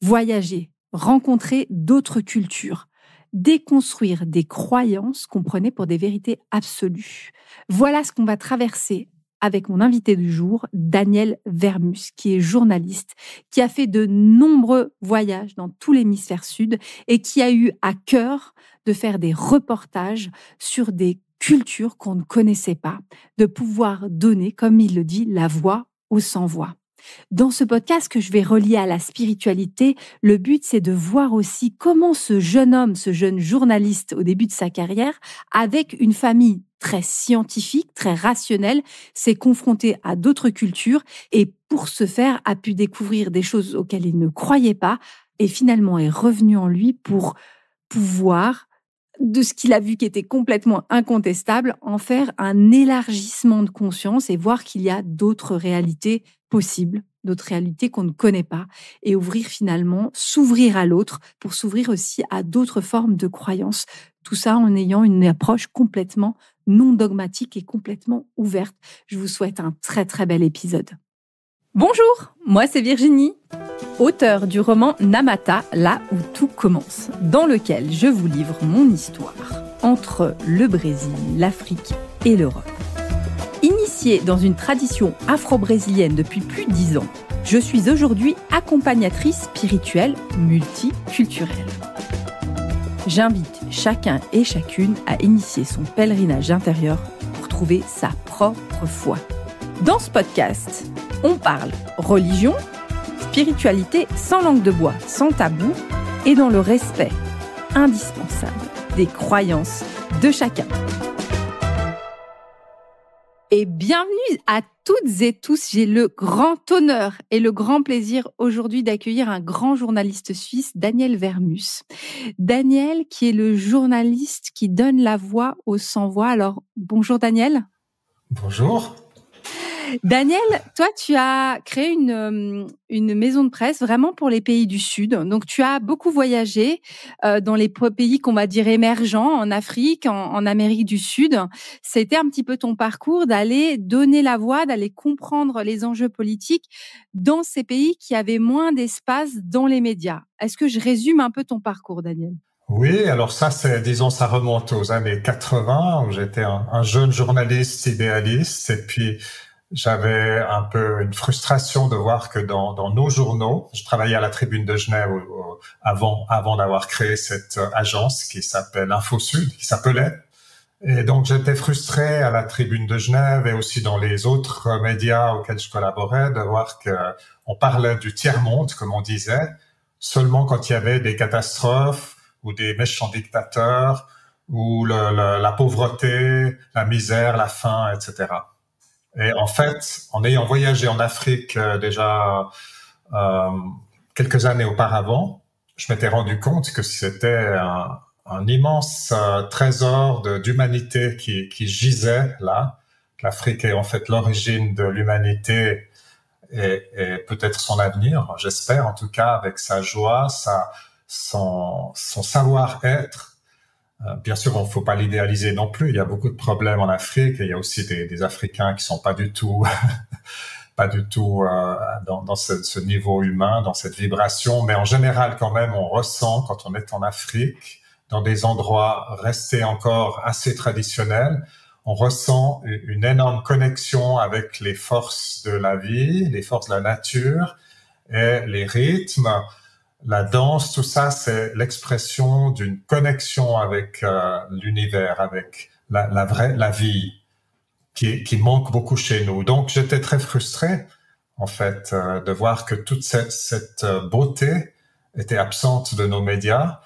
voyager, rencontrer d'autres cultures, déconstruire des croyances qu'on prenait pour des vérités absolues. Voilà ce qu'on va traverser avec mon invité du jour, Daniel Vermus, qui est journaliste, qui a fait de nombreux voyages dans tout l'hémisphère sud et qui a eu à cœur de faire des reportages sur des cultures qu'on ne connaissait pas, de pouvoir donner, comme il le dit, la voix aux sans-voix. Dans ce podcast que je vais relier à la spiritualité, le but, c'est de voir aussi comment ce jeune homme, ce jeune journaliste au début de sa carrière, avec une famille très scientifique, très rationnelle, s'est confronté à d'autres cultures et pour ce faire, a pu découvrir des choses auxquelles il ne croyait pas et finalement est revenu en lui pour pouvoir, de ce qu'il a vu qui était complètement incontestable, en faire un élargissement de conscience et voir qu'il y a d'autres réalités possibles, d'autres réalités qu'on ne connaît pas, et ouvrir finalement, s'ouvrir à l'autre pour s'ouvrir aussi à d'autres formes de croyances. Tout ça en ayant une approche complètement non dogmatique et complètement ouverte. Je vous souhaite un très très bel épisode. Bonjour, moi c'est Virginie, auteure du roman Namata, là où tout commence, dans lequel je vous livre mon histoire entre le Brésil, l'Afrique et l'Europe. Initiée dans une tradition afro-brésilienne depuis plus de 10 ans, je suis aujourd'hui accompagnatrice spirituelle multiculturelle. J'invite chacun et chacune à initier son pèlerinage intérieur pour trouver sa propre foi. Dans ce podcast, on parle religion, spiritualité sans langue de bois, sans tabou et dans le respect indispensable des croyances de chacun. Et bienvenue à toutes et tous. J'ai le grand honneur et le grand plaisir aujourd'hui d'accueillir un grand journaliste suisse, Daniel Vermus. Daniel, qui est le journaliste qui donne la voix aux sans-voix. Alors, bonjour Daniel. Bonjour. Daniel, toi, tu as créé une maison de presse vraiment pour les pays du Sud. Donc, tu as beaucoup voyagé dans les pays qu'on va dire émergents, en Afrique, en Amérique du Sud. C'était un petit peu ton parcours d'aller donner la voix, d'aller comprendre les enjeux politiques dans ces pays qui avaient moins d'espace dans les médias. Est-ce que je résume un peu ton parcours, Daniel ? Oui, alors ça, ça remonte aux années 80, où j'étais un jeune journaliste idéaliste, et puis j'avais un peu une frustration de voir que dans nos journaux, je travaillais à la Tribune de Genève avant d'avoir créé cette agence qui s'appelle InfoSud, qui s'appelait. Et donc j'étais frustré à la Tribune de Genève et aussi dans les autres médias auxquels je collaborais de voir que on parlait du tiers-monde, comme on disait, seulement quand il y avait des catastrophes ou des méchants dictateurs ou la pauvreté, la misère, la faim, etc. Et en fait, en ayant voyagé en Afrique déjà quelques années auparavant, je m'étais rendu compte que c'était un immense trésor d'humanité qui gisait là. L'Afrique est en fait l'origine de l'humanité et peut-être son avenir, j'espère en tout cas, avec sa joie, son savoir-être. Bien sûr, on ne faut pas l'idéaliser non plus. Il y a beaucoup de problèmes en Afrique et il y a aussi des Africains qui sont pas du tout dans ce niveau humain, dans cette vibration. Mais en général, quand même, on ressent quand on est en Afrique, dans des endroits restés encore assez traditionnels, on ressent une énorme connexion avec les forces de la vie, les forces de la nature et les rythmes. La danse, tout ça, c'est l'expression d'une connexion avec l'univers, avec la vie, qui manque beaucoup chez nous. Donc, j'étais très frustré, en fait, de voir que toute cette beauté était absente de nos médias,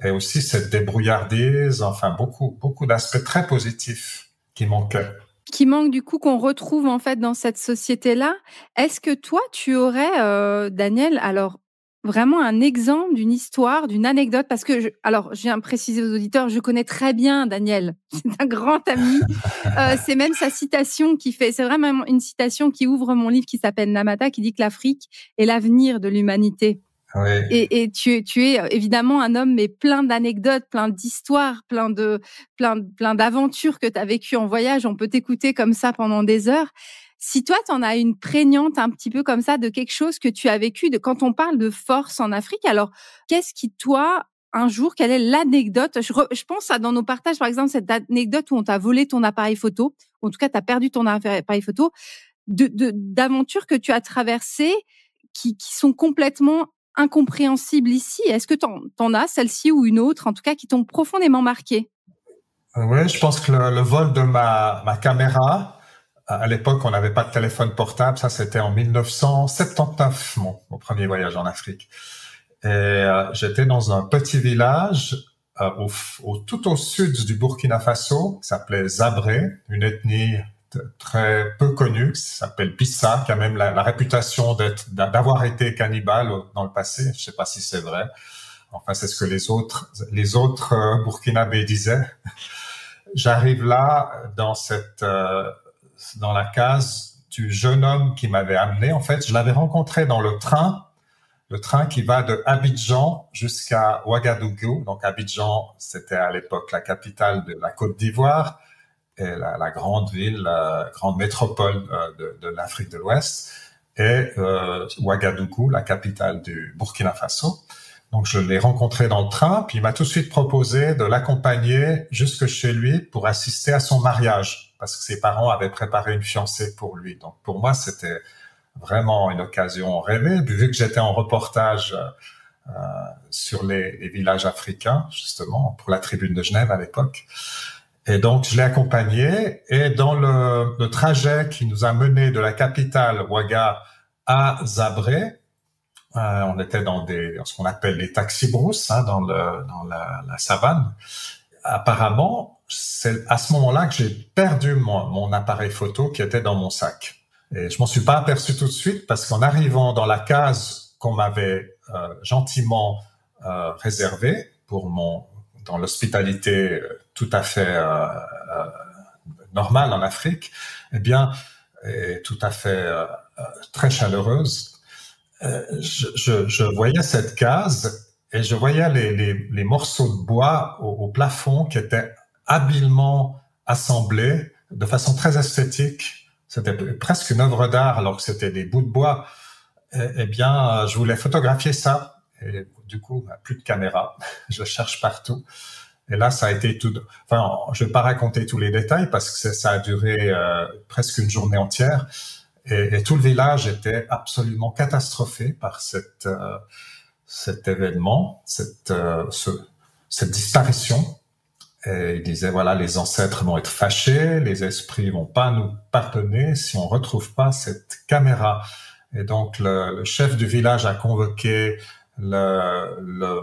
et aussi cette débrouillardise, enfin, beaucoup d'aspects très positifs qui manquaient. Qui manque du coup, qu'on retrouve en fait dans cette société-là. Est-ce que toi, tu aurais, Daniel, alors vraiment un exemple d'une histoire, d'une anecdote, parce que je viens préciser aux auditeurs, je connais très bien Daniel, c'est un grand ami, c'est même sa citation c'est vraiment une citation qui ouvre mon livre qui s'appelle Namata, qui dit que l'Afrique est l'avenir de l'humanité. Oui. Et tu es évidemment un homme, mais plein d'anecdotes, plein d'histoires, plein d'aventures que tu as vécues en voyage. On peut t'écouter comme ça pendant des heures. Si toi, tu en as une prégnante un petit peu comme ça de quelque chose que tu as vécu, quand on parle de force en Afrique, alors qu'est-ce qui, toi, un jour, quelle est l'anecdote? Je pense à dans nos partages, par exemple, cette anecdote où on t'a volé ton appareil photo, ou en tout cas, tu as perdu ton appareil photo, d'aventures que tu as traversées qui sont complètement incompréhensibles ici. Est-ce que t'en as, celle-ci ou une autre, en tout cas, qui t'ont profondément marqué? Oui, je pense que le vol de ma caméra, à l'époque, on n'avait pas de téléphone portable. Ça, c'était en 1979, mon premier voyage en Afrique. Et j'étais dans un petit village tout au sud du Burkina Faso, qui s'appelait Zabré, une ethnie très peu connue, qui s'appelle Bissa, qui a même la réputation d'avoir été cannibale dans le passé. Je sais pas si c'est vrai. Enfin, c'est ce que les autres Burkinabés disaient. J'arrive là dans la case du jeune homme qui m'avait amené. En fait, je l'avais rencontré dans le train qui va de Abidjan jusqu'à Ouagadougou. Donc Abidjan, c'était à l'époque la capitale de la Côte d'Ivoire et la grande ville, la grande métropole de l'Afrique de l'Ouest, et Ouagadougou, la capitale du Burkina Faso. Donc je l'ai rencontré dans le train, puis il m'a tout de suite proposé de l'accompagner jusque chez lui pour assister à son mariage, parce que ses parents avaient préparé une fiancée pour lui. Donc pour moi, c'était vraiment une occasion rêvée, vu que j'étais en reportage sur les villages africains, justement, pour la Tribune de Genève à l'époque. Et donc, je l'ai accompagné, et dans le trajet qui nous a menés de la capitale, Ouaga, à Zabré, on était dans ce qu'on appelle les taxi-brousses, dans la savane. Apparemment, c'est à ce moment-là que j'ai perdu mon appareil photo qui était dans mon sac. Et je m'en suis pas aperçu tout de suite parce qu'en arrivant dans la case qu'on m'avait gentiment réservée dans l'hospitalité tout à fait normale en Afrique, eh bien, et tout à fait très chaleureuse, je voyais cette case et je voyais les morceaux de bois au plafond qui étaient habilement assemblés de façon très esthétique. C'était presque une œuvre d'art alors que c'était des bouts de bois. Eh bien, je voulais photographier ça. Et du coup, plus de caméra. Je cherche partout. Et là, ça a été enfin, je vais pas raconter tous les détails parce que ça a duré presque une journée entière. Et tout le village était absolument catastrophé par cet événement, cette disparition. Et il disait, voilà, les ancêtres vont être fâchés, les esprits vont pas nous pardonner si on retrouve pas cette caméra. Et donc, le chef du village a convoqué comment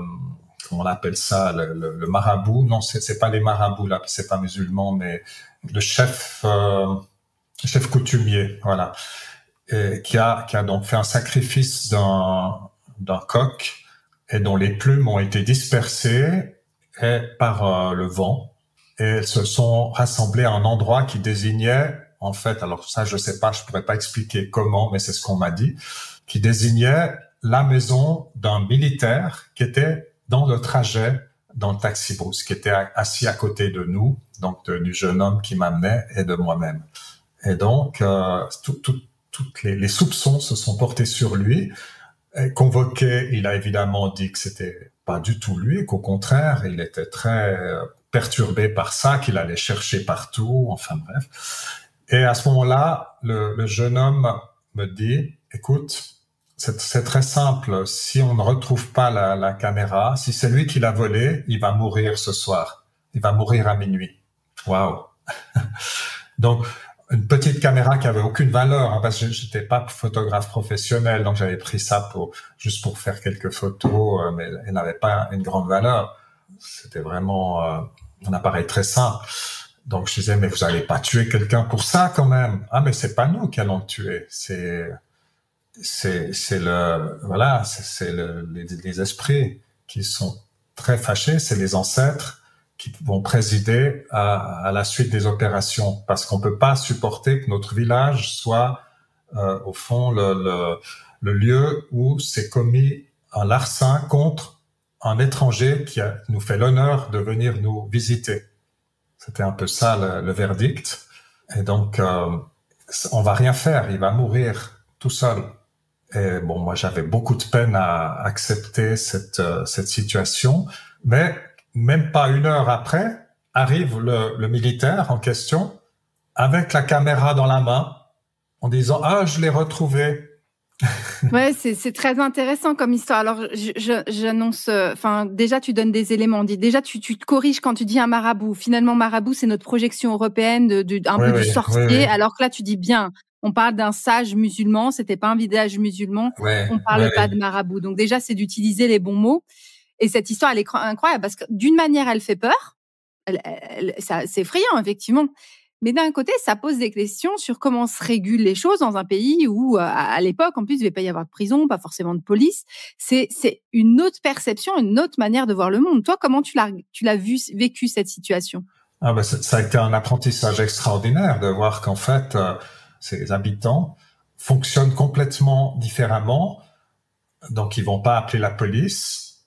on appelle ça, le marabout. Non, c'est pas les marabouts, là, c'est pas musulman, mais le chef coutumier, voilà. Et qui a donc fait un sacrifice d'un coq et dont les plumes ont été dispersées par le vent, et elles se sont rassemblées à un endroit qui désignait, en fait, alors ça je sais pas, je pourrais pas expliquer comment, mais c'est ce qu'on m'a dit, qui désignait la maison d'un militaire qui était dans le trajet dans le taxi-brousse, qui était assis à côté de nous, donc du jeune homme qui m'amenait et de moi-même. Et donc toutes les soupçons se sont portés sur lui. Convoqué, il a évidemment dit que c'était pas du tout lui, qu'au contraire, il était très perturbé par ça, qu'il allait chercher partout, enfin bref. Et à ce moment-là, le jeune homme me dit, écoute, c'est très simple, si on ne retrouve pas la caméra, si c'est lui qui l'a volée, il va mourir ce soir. Il va mourir à minuit. Waouh. Donc, une petite caméra qui avait aucune valeur, parce que j'étais pas photographe professionnel, donc j'avais pris ça juste pour faire quelques photos, mais elle n'avait pas une grande valeur. C'était vraiment un appareil très simple. Donc je disais, mais vous allez pas tuer quelqu'un pour ça quand même. Ah, mais c'est pas nous qui allons le tuer. C'est les esprits qui sont très fâchés, c'est les ancêtres qui vont présider à la suite des opérations, parce qu'on peut pas supporter que notre village soit au fond le lieu où s'est commis un larcin contre un étranger qui nous fait l'honneur de venir nous visiter. C'était un peu ça le verdict. Et donc on va rien faire, il va mourir tout seul. Et bon, moi, j'avais beaucoup de peine à accepter cette situation, mais même pas une heure après, arrive le militaire en question avec la caméra dans la main en disant « Ah, je l'ai retrouvé ». Ouais, c'est très intéressant comme histoire. Alors, j'annonce, enfin, déjà, tu donnes des éléments. Déjà, tu te corriges quand tu dis un marabout. Finalement, marabout, c'est notre projection européenne un Oui, peu du oui, oui, sorcier. oui, Alors que là, tu dis bien, on parle d'un sage musulman. C'était pas un village musulman. oui, On oui, parle pas de marabout. Donc déjà, c'est d'utiliser les bons mots. Et cette histoire, elle est incroyable parce que d'une manière, elle fait peur. C'est effrayant, effectivement. Mais d'un côté, ça pose des questions sur comment se régulent les choses dans un pays où, à l'époque, en plus, il ne devait pas y avoir de prison, pas forcément de police. C'est une autre perception, une autre manière de voir le monde. Toi, comment tu l'as vécu cette situation? Ah ben, ça a été un apprentissage extraordinaire de voir qu'en fait, ces habitants fonctionnent complètement différemment. Donc, ils vont pas appeler la police.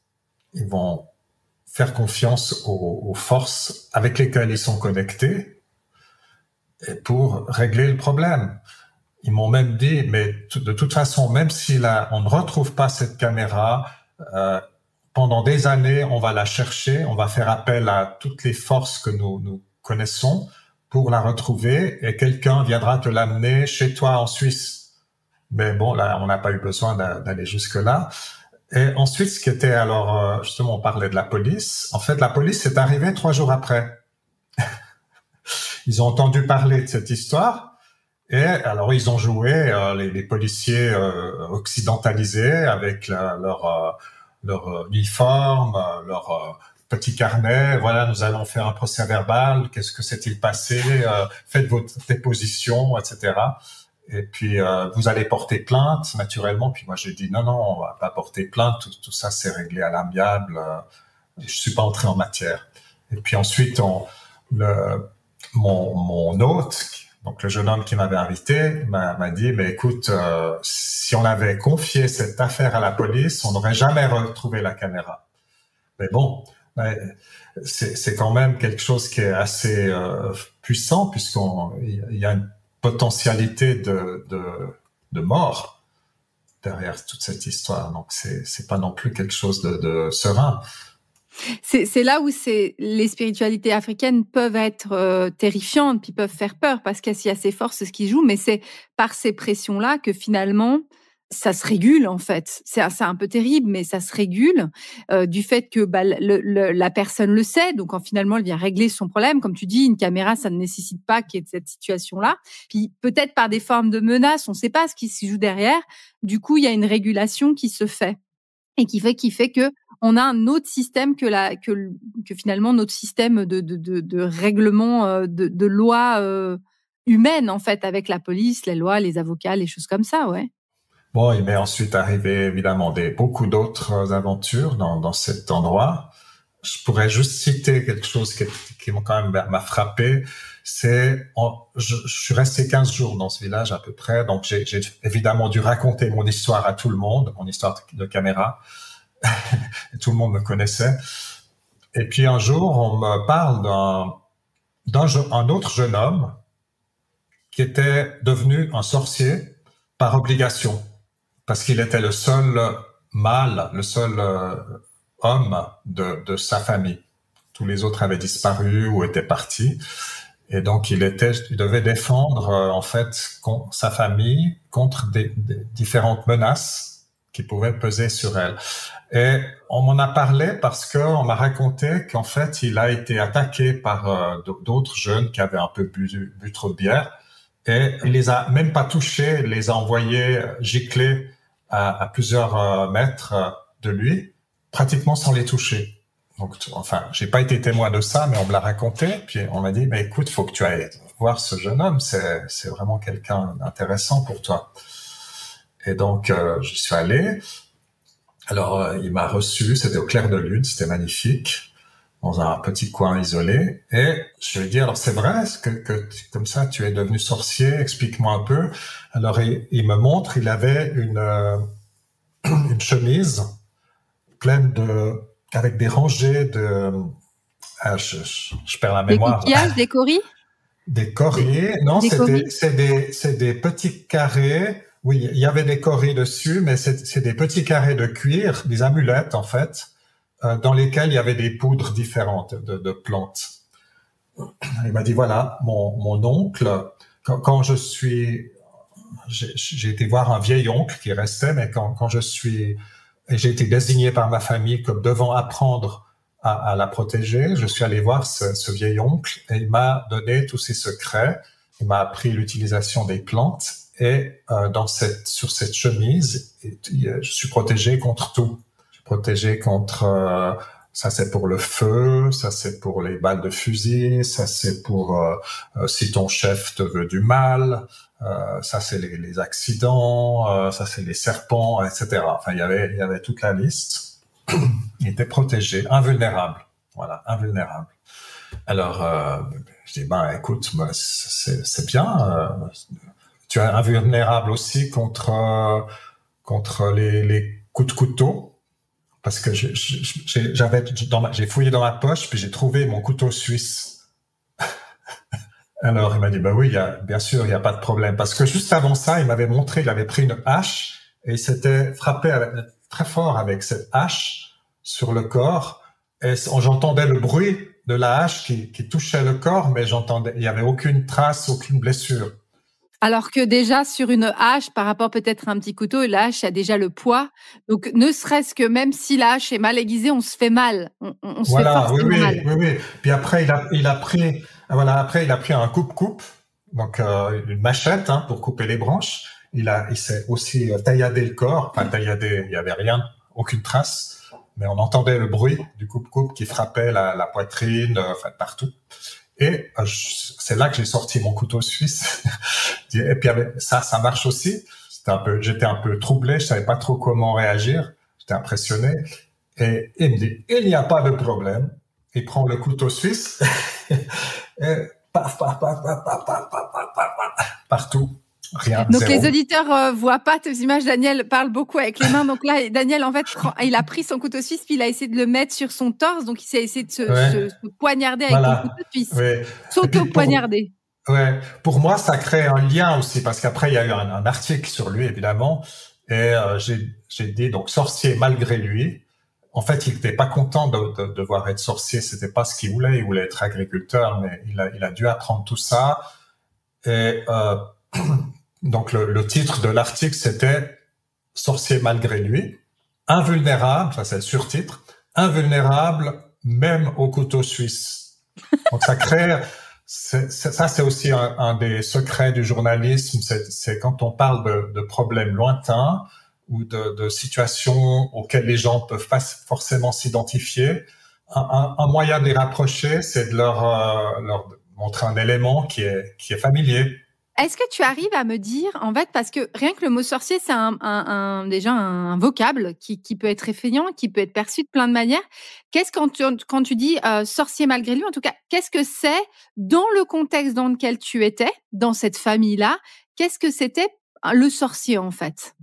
Ils vont faire confiance aux forces avec lesquelles ils sont connectés et pour régler le problème. Ils m'ont même dit, mais de toute façon, même si on ne retrouve pas cette caméra, pendant des années, on va la chercher, on va faire appel à toutes les forces que nous connaissons pour la retrouver et quelqu'un viendra te l'amener chez toi en Suisse. Mais bon, là, on n'a pas eu besoin d'aller jusque-là. Et ensuite, ce qui était alors, justement, on parlait de la police. En fait, la police est arrivée 3 jours après. Ils ont entendu parler de cette histoire et alors ils ont joué les policiers occidentalisés avec leur uniforme, leur petit carnet. Voilà, nous allons faire un procès verbal. Qu'est-ce que s'est-il passé? Faites votre déposition, etc. Et puis vous allez porter plainte, naturellement. Puis moi j'ai dit non, on va pas porter plainte. Tout ça c'est réglé à l'amiable. Je suis pas entré en matière. Et puis ensuite mon hôte, donc le jeune homme qui m'avait invité, m'a dit, mais écoute, si on avait confié cette affaire à la police, on n'aurait jamais retrouvé la caméra. Mais bon, c'est quand même quelque chose qui est assez puissant puisqu'il y a une potentialité de mort derrière toute cette histoire. Donc c'est pas non plus quelque chose de serein. C'est là où les spiritualités africaines peuvent être terrifiantes, puis peuvent faire peur, parce qu'il y a ces forces qui jouent, mais c'est par ces pressions-là que finalement, ça se régule en fait. C'est un peu terrible, mais ça se régule du fait que la personne le sait, donc finalement, elle vient régler son problème. Comme tu dis, une caméra, ça ne nécessite pas qu'il y ait cette situation-là. Puis peut-être par des formes de menaces, on ne sait pas ce qui se joue derrière. Du coup, il y a une régulation qui se fait. Et qui fait que on a un autre système que finalement notre système de règlement de loi humaine en fait, avec la police, les lois, les avocats, les choses comme ça, ouais. Bon, il m'est ensuite arrivé évidemment beaucoup d'autres aventures dans cet endroit. Je pourrais juste citer quelque chose qui m'a frappé. Je suis resté 15 jours dans ce village à peu près, donc j'ai évidemment dû raconter mon histoire à tout le monde, mon histoire de caméra. Tout le monde me connaissait. Et puis un jour, on me parle d'un autre jeune homme qui était devenu un sorcier par obligation, parce qu'il était le seul mâle, le seul homme de sa famille. Tous les autres avaient disparu ou étaient partis. Et donc, il devait défendre, en fait, sa famille contre des différentes menaces qui pouvaient peser sur elle. Et on m'en a parlé parce qu'on m'a raconté qu'en fait, il a été attaqué par d'autres jeunes qui avaient un peu bu trop de bière. Et il les a même pas touchés, il les a envoyés gicler à plusieurs mètres de lui, pratiquement sans les toucher. Donc, enfin, j'ai pas été témoin de ça, mais on me l'a raconté. Puis on m'a dit, mais écoute, faut que tu ailles voir ce jeune homme. C'est vraiment quelqu'un d'intéressant pour toi. Et donc, je suis allé. Alors, il m'a reçu. C'était au clair de lune. C'était magnifique, dans un petit coin isolé. Et je lui ai dit, alors c'est vrai que comme ça, tu es devenu sorcier. Explique-moi un peu. Alors, il me montre. Il avait une chemise pleine avec des rangées de... je perds la mémoire. Des coquillages, des coris? Des coris? Non, Des coris? c'est des petits carrés. Oui, il y avait des coris dessus, mais c'est des petits carrés de cuir, des amulettes en fait, dans lesquels il y avait des poudres différentes de plantes. Il m'a dit voilà, mon oncle, quand j'ai été voir un vieil oncle qui restait, mais quand j'ai été désigné par ma famille comme devant apprendre à la protéger, je suis allé voir ce vieil oncle et il m'a donné tous ses secrets. Il m'a appris l'utilisation des plantes et sur cette chemise, je suis protégé contre tout. Je suis protégé contre ça, c'est pour le feu, ça c'est pour les balles de fusil, ça c'est pour si ton chef te veut du mal, ça c'est les accidents, ça c'est les serpents, etc. Enfin, il y avait toute la liste. Il était protégé, invulnérable. Voilà, invulnérable. Alors, je dis, ben écoute, c'est bien. Tu es invulnérable aussi contre les coups de couteau. Parce que j'ai fouillé dans ma poche, puis j'ai trouvé mon couteau suisse. Alors, il m'a dit, bah oui, bien sûr, il n'y a pas de problème. Parce que juste avant ça, il m'avait montré, il avait pris une hache et il s'était frappé très fort avec cette hache sur le corps. Et j'entendais le bruit de la hache qui touchait le corps, mais il n'y avait aucune trace, aucune blessure. Alors que déjà, sur une hache, par rapport peut-être à un petit couteau, la hache a déjà le poids. Donc, ne serait-ce que même si la hache est mal aiguisée, on se fait mal. On se fait forcément mal. Oui. Puis après, il a pris un coupe-coupe, donc une machette pour couper les branches. Il s'est aussi tailladé le corps. Enfin, tailladé, il n'y avait rien, aucune trace. Mais on entendait le bruit du coupe-coupe qui frappait la poitrine, partout. Et c'est là que j'ai sorti mon couteau suisse. Et puis ça marche aussi. J'étais un peu troublé, je savais pas trop comment réagir. J'étais impressionné. Et il me dit, il n'y a pas de problème. Il prend le couteau suisse et paf, paf, paf, paf, paf, paf, paf, paf, paf, partout. Rien. Donc zéro. Les auditeurs voient pas tes images. Daniel parle beaucoup avec les mains. Donc là, Daniel, en fait, il a pris son couteau suisse, puis il a essayé de le mettre sur son torse. Donc il s'est essayé de se poignarder avec ton couteau suisse. Ouais. S'auto-poignarder. Ouais. Pour moi, ça crée un lien aussi, parce qu'après, il y a eu un article sur lui, évidemment. Et j'ai dit, donc, sorcier malgré lui. En fait, il n'était pas content de devoir être sorcier. C'était pas ce qu'il voulait. Il voulait être agriculteur, mais il a dû apprendre tout ça. Et donc, le titre de l'article, c'était « Sorcier malgré lui, invulnérable », ça c'est le surtitre, « invulnérable même au couteau suisse ». Donc, ça crée... Ça, c'est aussi un des secrets du journalisme, c'est quand on parle de problèmes lointains ou de situations auxquelles les gens peuvent pas forcément s'identifier. Un moyen de les rapprocher, c'est de leur montrer un élément qui est familier. Est-ce que tu arrives à me dire, en fait, parce que rien que le mot sorcier, c'est déjà un vocable qui peut être effrayant, qui peut être perçu de plein de manières. Quand tu dis sorcier malgré lui, en tout cas, qu'est-ce que c'est dans le contexte dans lequel tu étais, dans cette famille-là, qu'est-ce que c'était le sorcier, en fait?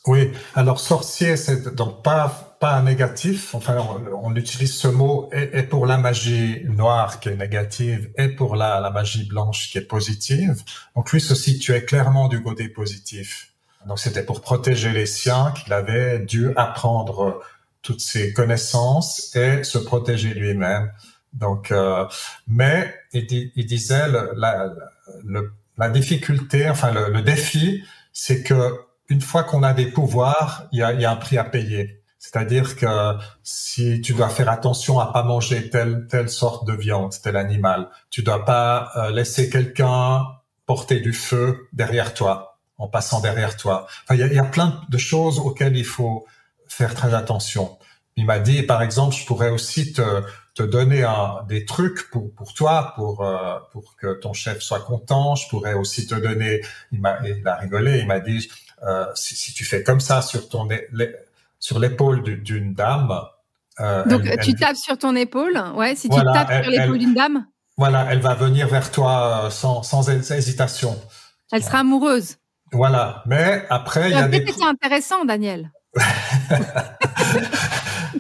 Oui, alors sorcier, c'est donc pas un négatif. Enfin, on utilise ce mot et pour la magie noire qui est négative et pour la magie blanche qui est positive. Donc lui se situait clairement du côté positif. Donc c'était pour protéger les siens qu'il avait dû apprendre toutes ses connaissances et se protéger lui-même. Donc, mais il disait la difficulté, enfin le défi, c'est que une fois qu'on a des pouvoirs, il y a un prix à payer. C'est-à-dire que si tu dois faire attention à pas manger telle sorte de viande, tel animal, tu dois pas laisser quelqu'un porter du feu derrière toi, en passant derrière toi. Enfin, il y a plein de choses auxquelles il faut faire très attention. Il m'a dit, par exemple, je pourrais aussi te donner des trucs pour toi, pour que ton chef soit content. Je pourrais aussi te donner, il a rigolé, il m'a dit, si tu fais comme ça sur l'épaule d'une dame. Donc tu tapes sur ton épaule, ouais. Si tu tapes sur l'épaule d'une dame. Voilà, elle va venir vers toi sans hésitation. Elle sera amoureuse. Voilà, mais après il y a des. C'est intéressant, Daniel.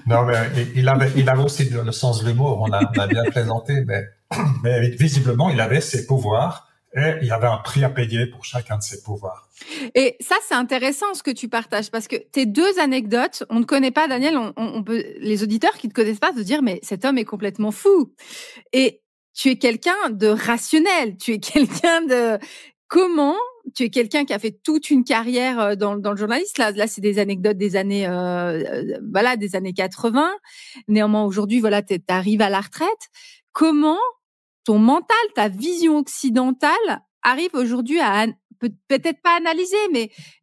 Non, mais il avait aussi le sens de l'humour. On a bien plaisanté, mais visiblement il avait ses pouvoirs et il y avait un prix à payer pour chacun de ces pouvoirs. Et ça, c'est intéressant ce que tu partages, parce que tes deux anecdotes, on ne connaît pas, Daniel, on peut, les auditeurs qui ne te connaissent pas se dire, mais cet homme est complètement fou. Et tu es quelqu'un de rationnel, tu es quelqu'un de... Comment tu es quelqu'un qui a fait toute une carrière dans le journalisme. Là, c'est des anecdotes des années, des années 80. Néanmoins, aujourd'hui, voilà, tu arrives à la retraite. Comment ton mental, ta vision occidentale arrive aujourd'hui à peut-être pas analyser,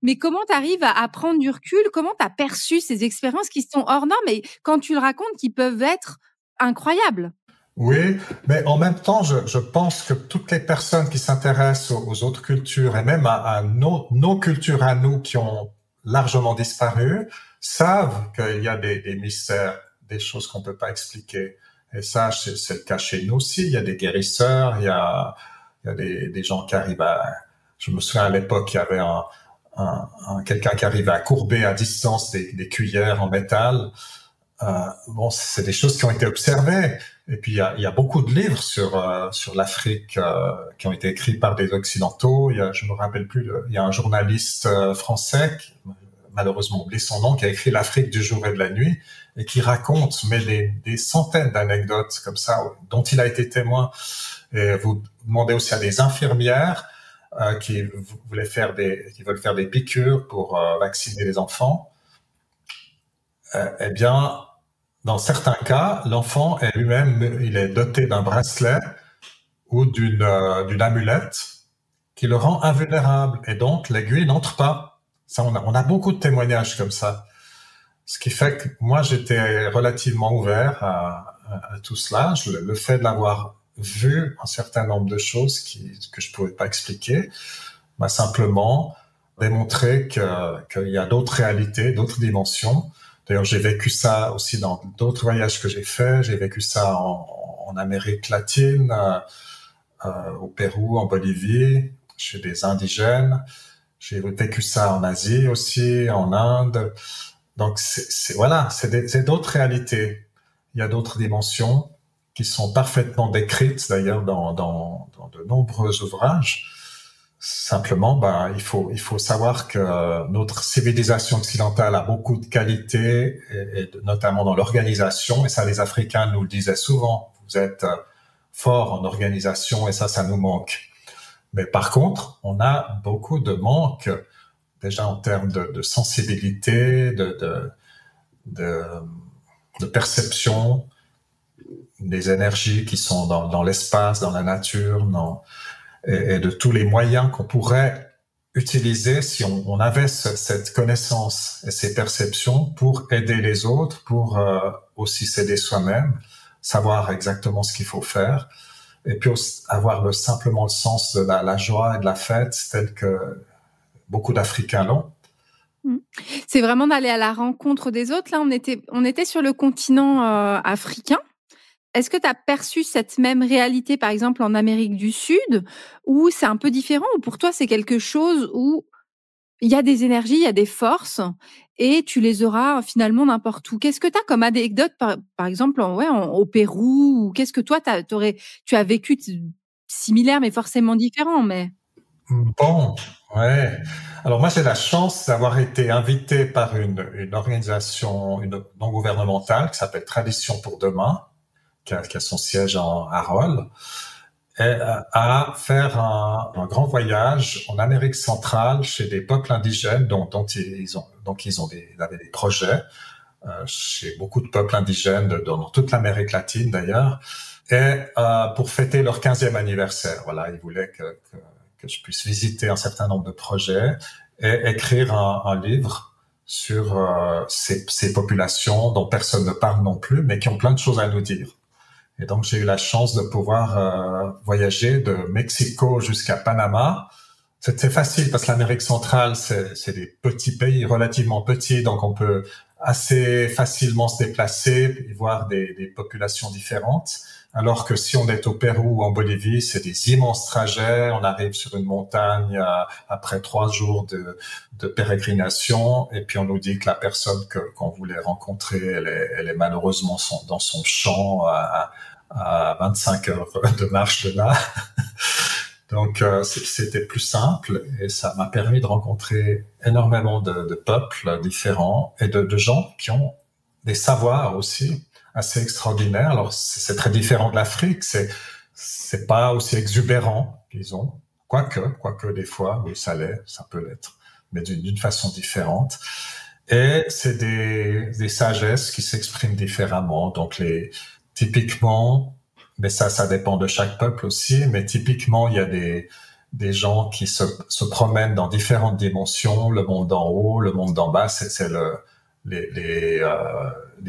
mais comment tu arrives à prendre du recul? Comment tu as perçu ces expériences qui sont hors normes et quand tu le racontes, qui peuvent être incroyables? Oui, mais en même temps, je pense que toutes les personnes qui s'intéressent aux autres cultures et même à nos cultures à nous qui ont largement disparu, savent qu'il y a des mystères, des choses qu'on peut pas expliquer. Et ça, c'est le cas chez nous aussi. Il y a des guérisseurs, il y a des gens qui arrivent je me souviens à l'époque, il y avait quelqu'un qui arrivait à courber à distance des cuillères en métal. Bon, c'est des choses qui ont été observées. Et puis il y a beaucoup de livres sur l'Afrique qui ont été écrits par des Occidentaux. Je me rappelle plus, il y a un journaliste français qui, malheureusement oublié son nom, qui a écrit l'Afrique du jour et de la nuit et qui raconte des centaines d'anecdotes comme ça dont il a été témoin. Et vous demandez aussi à des infirmières qui veulent faire des piqûres pour vacciner les enfants. Eh bien, dans certains cas, l'enfant est lui-même, il est doté d'un bracelet ou d'une amulette qui le rend invulnérable. Et donc, l'aiguille n'entre pas. Ça, on a beaucoup de témoignages comme ça. Ce qui fait que moi, j'étais relativement ouvert à tout cela. Le fait de l'avoir vu un certain nombre de choses que je pouvais pas expliquer m'a simplement démontré qu'il y a d'autres réalités, d'autres dimensions. D'ailleurs, j'ai vécu ça aussi dans d'autres voyages que j'ai faits. J'ai vécu ça en Amérique latine, au Pérou, en Bolivie, chez des indigènes. J'ai vécu ça en Asie aussi, en Inde. Donc, voilà, c'est d'autres réalités. Il y a d'autres dimensions qui sont parfaitement décrites, d'ailleurs, dans de nombreux ouvrages. Simplement, il faut savoir que notre civilisation occidentale a beaucoup de qualités, et notamment dans l'organisation, et ça, les Africains nous le disaient souvent. Vous êtes forts en organisation, et ça nous manque. Mais par contre, on a beaucoup de manques, déjà en termes de sensibilité, de perception des énergies qui sont dans l'espace, dans la nature, et de tous les moyens qu'on pourrait utiliser si on avait cette connaissance et ces perceptions pour aider les autres, pour aussi s'aider soi-même, savoir exactement ce qu'il faut faire, et puis avoir simplement le sens de la joie et de la fête, tel que beaucoup d'Africains l'ont. C'est vraiment d'aller à la rencontre des autres. Là, on était sur le continent africain. Est-ce que tu as perçu cette même réalité, par exemple, en Amérique du Sud, où c'est un peu différent, ou pour toi, c'est quelque chose où il y a des énergies, il y a des forces, et tu les auras finalement n'importe où? Qu'est-ce que tu as comme anecdote, par exemple, au Pérou, ou qu'est-ce que toi, tu as vécu similaire, mais forcément différent, mais... Bon, ouais. Alors moi, j'ai la chance d'avoir été invité par une organisation non gouvernementale qui s'appelle Tradition pour demain, qui a son siège à Rolle, et à faire un grand voyage en Amérique centrale chez des peuples indigènes dont ils avaient des projets chez beaucoup de peuples indigènes dans toute l'Amérique latine d'ailleurs, et pour fêter leur 15e anniversaire. Voilà, ils voulaient que je puisse visiter un certain nombre de projets et écrire un livre sur ces populations dont personne ne parle non plus, mais qui ont plein de choses à nous dire. Et donc, j'ai eu la chance de pouvoir voyager de Mexico jusqu'à Panama. C'était facile parce que l'Amérique centrale, c'est des petits pays relativement petits, donc on peut assez facilement se déplacer et voir des populations différentes. Alors que si on est au Pérou ou en Bolivie, c'est des immenses trajets. On arrive sur une montagne après 3 jours de pérégrination, et puis on nous dit que la personne qu'on voulait rencontrer, elle est malheureusement dans son champ à 25 heures de marche de là. Donc, c'était plus simple et ça m'a permis de rencontrer énormément de peuples différents et de gens qui ont des savoirs aussi assez extraordinaires. Alors, c'est très différent de l'Afrique. C'est pas aussi exubérant, disons. Quoique des fois, oui, ça peut l'être, mais d'une façon différente. Et c'est des sagesses qui s'expriment différemment. Donc, typiquement, mais ça dépend de chaque peuple aussi, mais typiquement, il y a des gens qui se promènent dans différentes dimensions, le monde d'en haut, le monde d'en bas, c'est les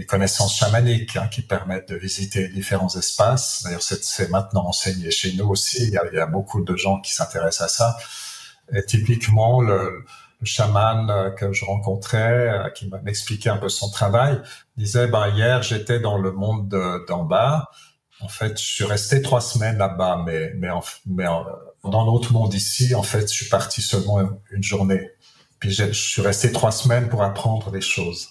connaissances chamaniques qui permettent de visiter différents espaces. D'ailleurs, c'est maintenant enseigné chez nous aussi. Il y a beaucoup de gens qui s'intéressent à ça. Et typiquement, le chaman que je rencontrais, qui m'expliquait un peu son travail, disait, hier, j'étais dans le monde d'en bas. En fait, je suis resté 3 semaines là-bas, mais dans l'autre monde ici, en fait, je suis parti seulement une journée. Puis je suis resté 3 semaines pour apprendre des choses.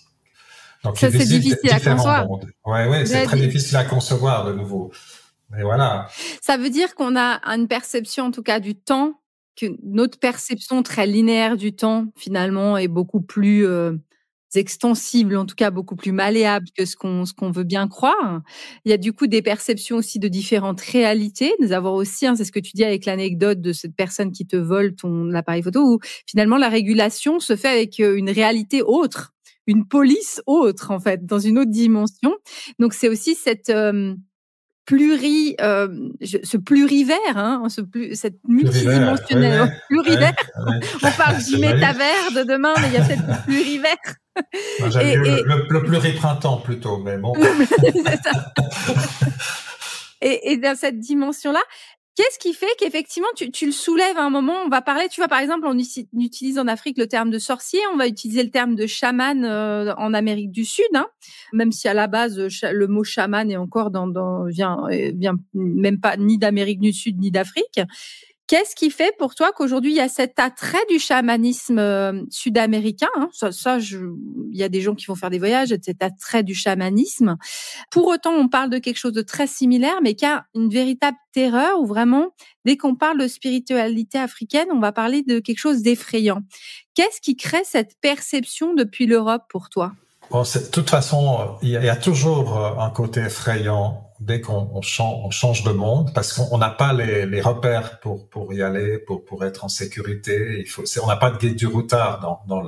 Donc, ça, c'est difficile à concevoir. Ouais, c'est très difficile à concevoir de nouveau. Mais voilà. Ça veut dire qu'on a une perception, en tout cas, du temps, que notre perception très linéaire du temps, finalement, est beaucoup plus extensible, en tout cas beaucoup plus malléable que ce qu'on veut bien croire. Il y a du coup des perceptions aussi de différentes réalités. Nous avons aussi, c'est ce que tu dis avec l'anecdote de cette personne qui te vole ton appareil photo, où finalement la régulation se fait avec une réalité autre, une police autre en fait, dans une autre dimension. Donc c'est aussi cette ce plurivers, cette multidimensionnelle, plurivers. On parle du métavers de demain, mais il y a peut-être le plurivers. Moi, j'aime mieux le pluriprintemps plutôt, mais bon. C'est ça. Et dans cette dimension-là, qu'est-ce qui fait qu'effectivement, tu le soulèves à un moment, on va parler, tu vois, par exemple, on utilise en Afrique le terme de sorcier, on va utiliser le terme de chaman en Amérique du Sud, même si à la base, le mot chaman est encore vient même pas ni d'Amérique du Sud ni d'Afrique. Qu'est-ce qui fait pour toi qu'aujourd'hui, il y a cet attrait du chamanisme sud-américain il y a des gens qui vont faire des voyages, cet attrait du chamanisme. Pour autant, on parle de quelque chose de très similaire, mais qui a une véritable terreur où vraiment, dès qu'on parle de spiritualité africaine, on va parler de quelque chose d'effrayant. Qu'est-ce qui crée cette perception depuis l'Europe pour toi ? Bon, de toute façon, il y a toujours un côté effrayant dès qu'on change de monde, parce qu'on n'a pas les repères pour y aller, pour être en sécurité. On n'a pas de guide du routard dans